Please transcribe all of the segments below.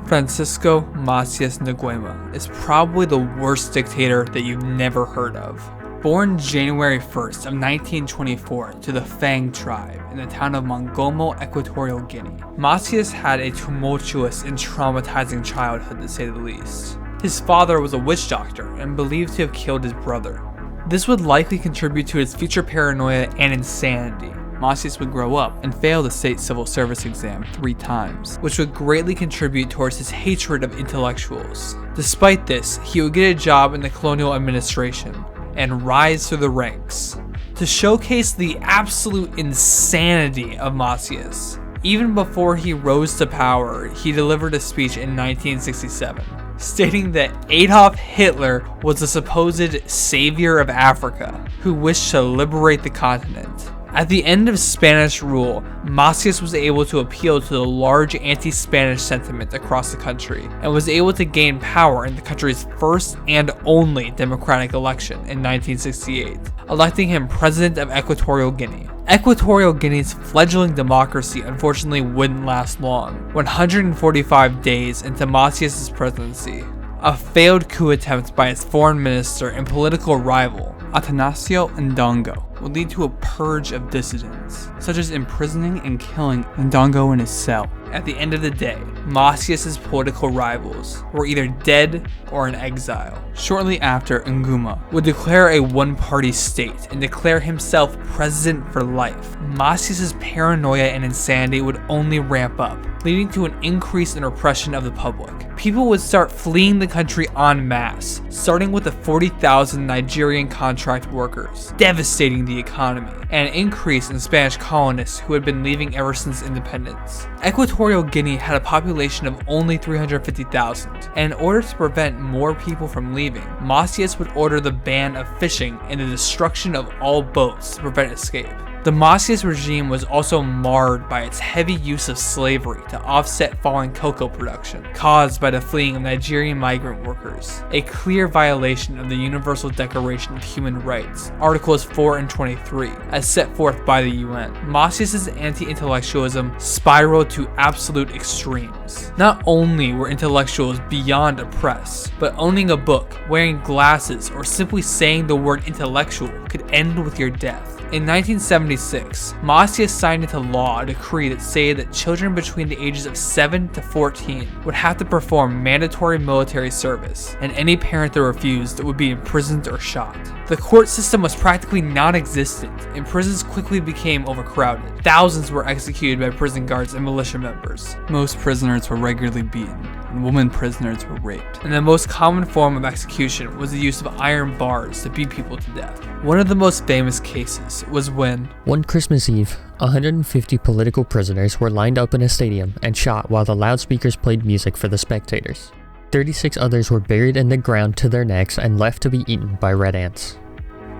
Francisco Macías Nguema is probably the worst dictator that you've never heard of. Born January 1st of 1924 to the Fang tribe in the town of Mongomo, Equatorial Guinea, Macías had a tumultuous and traumatizing childhood, to say the least. His father was a witch doctor and believed to have killed his brother. This would likely contribute to his future paranoia and insanity. Macías would grow up and fail the state civil service exam 3 times, which would greatly contribute towards his hatred of intellectuals. Despite this, he would get a job in the colonial administration and rise through the ranks. To showcase the absolute insanity of Macías, even before he rose to power, he delivered a speech in 1967, stating that Adolf Hitler was the supposed savior of Africa, who wished to liberate the continent. At the end of Spanish rule, Macías was able to appeal to the large anti-Spanish sentiment across the country, and was able to gain power in the country's first and only democratic election in 1968, electing him President of Equatorial Guinea. Equatorial Guinea's fledgling democracy unfortunately wouldn't last long. 145 days into Macías' presidency, a failed coup attempt by his foreign minister and political rival, Atanasio Ndongo, would lead to a purge of dissidents, such as imprisoning and killing Ndongo in his cell. At the end of the day, Macías' political rivals were either dead or in exile. Shortly after, Nguema would declare a one-party state and declare himself president for life. Macías' paranoia and insanity would only ramp up, leading to an increase in repression of the public. People would start fleeing the country en masse, starting with the 40,000 Nigerian contract workers, devastating the economy, and an increase in Spanish colonists who had been leaving ever since independence. Equatorial Guinea had a population of only 350,000, and in order to prevent more people from leaving, Macías would order the ban of fishing and the destruction of all boats to prevent escape. The Macías regime was also marred by its heavy use of slavery to offset falling cocoa production, caused by the fleeing of Nigerian migrant workers, a clear violation of the Universal Declaration of Human Rights, Articles 4 and 23, as set forth by the UN. Macías' anti-intellectualism spiraled to absolute extremes. Not only were intellectuals beyond oppressed, but owning a book, wearing glasses, or simply saying the word intellectual could end with your death. In 1976, Macías signed into law a decree that stated that children between the ages of 7 to 14 would have to perform mandatory military service, and any parent that refused would be imprisoned or shot. The court system was practically non-existent, and prisons quickly became overcrowded. Thousands were executed by prison guards and militia members. Most prisoners were regularly beaten, and women prisoners were raped. And the most common form of execution was the use of iron bars to beat people to death. One of the most famous cases was when, one Christmas Eve, 150 political prisoners were lined up in a stadium and shot while the loudspeakers played music for the spectators. 36 others were buried in the ground to their necks and left to be eaten by red ants.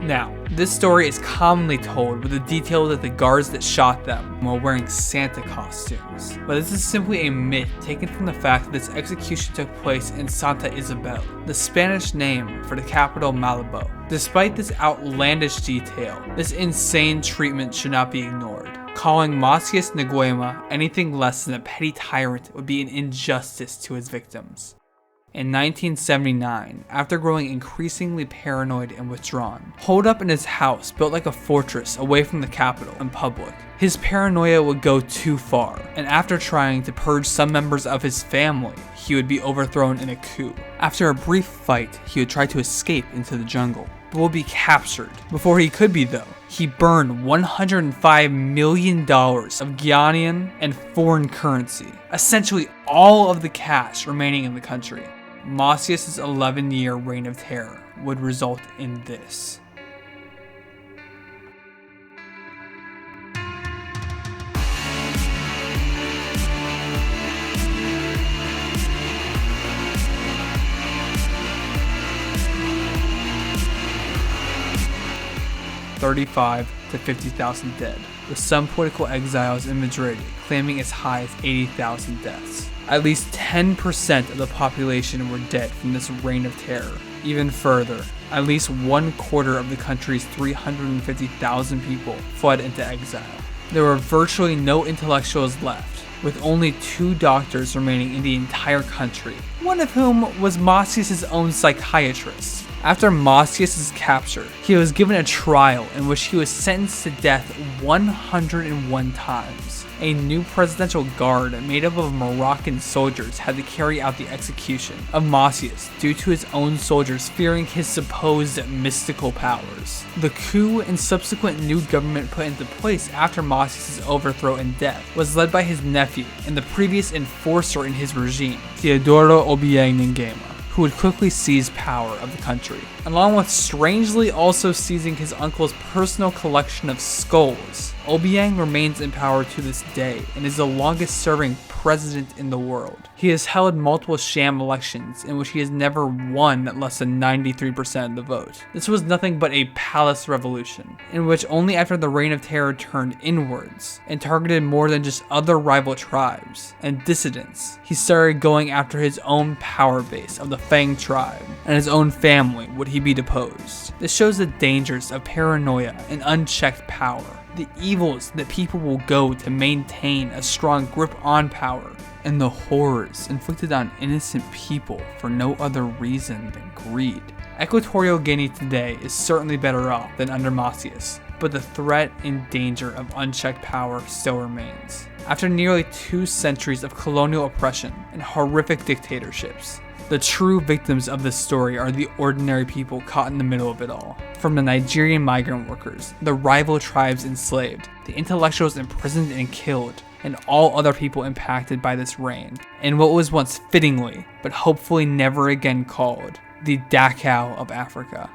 Now, this story is commonly told with the detail that the guards that shot them were wearing Santa costumes, but this is simply a myth taken from the fact that this execution took place in Santa Isabel, the Spanish name for the capital Malabo. Despite this outlandish detail, this insane treatment should not be ignored. Calling Macías Nguema anything less than a petty tyrant would be an injustice to his victims. In 1979, after growing increasingly paranoid and withdrawn, holed up in his house built like a fortress away from the capital in public, his paranoia would go too far, and after trying to purge some members of his family, he would be overthrown in a coup. After a brief fight, he would try to escape into the jungle, but would be captured. Before he could be though, he burned $105 million of Ghanaian and foreign currency, essentially all of the cash remaining in the country. Macías' 11-year reign of terror would result in this. $35,000 to 50,000 dead, with some political exiles in Madrid claiming as high as 80,000 deaths. At least 10% of the population were dead from this reign of terror. Even further, at least 1/4 of the country's 350,000 people fled into exile. There were virtually no intellectuals left, with only 2 doctors remaining in the entire country, one of whom was Macías' own psychiatrist. After Macías' capture, he was given a trial in which he was sentenced to death 101 times. A new presidential guard made up of Moroccan soldiers had to carry out the execution of Macías due to his own soldiers fearing his supposed mystical powers. The coup and subsequent new government put into place after Macías' overthrow and death was led by his nephew and the previous enforcer in his regime, Yourboimason, who would quickly seize power of the country, along with strangely also seizing his uncle's personal collection of skulls. Obiang remains in power to this day and is the longest serving president in the world. He has held multiple sham elections in which he has never won at less than 93% of the vote. This was nothing but a palace revolution, in which only after the reign of terror turned inwards and targeted more than just other rival tribes and dissidents, he started going after his own power base of the Fang tribe and his own family would he be deposed. This shows the dangers of paranoia and unchecked power, the evils that people will go to maintain a strong grip on power, and the horrors inflicted on innocent people for no other reason than greed. Equatorial Guinea today is certainly better off than under Macías, but the threat and danger of unchecked power still remains. After nearly 2 centuries of colonial oppression and horrific dictatorships, the true victims of this story are the ordinary people caught in the middle of it all. From the Nigerian migrant workers, the rival tribes enslaved, the intellectuals imprisoned and killed, and all other people impacted by this reign, and what was once fittingly, but hopefully never again called, the Dachau of Africa.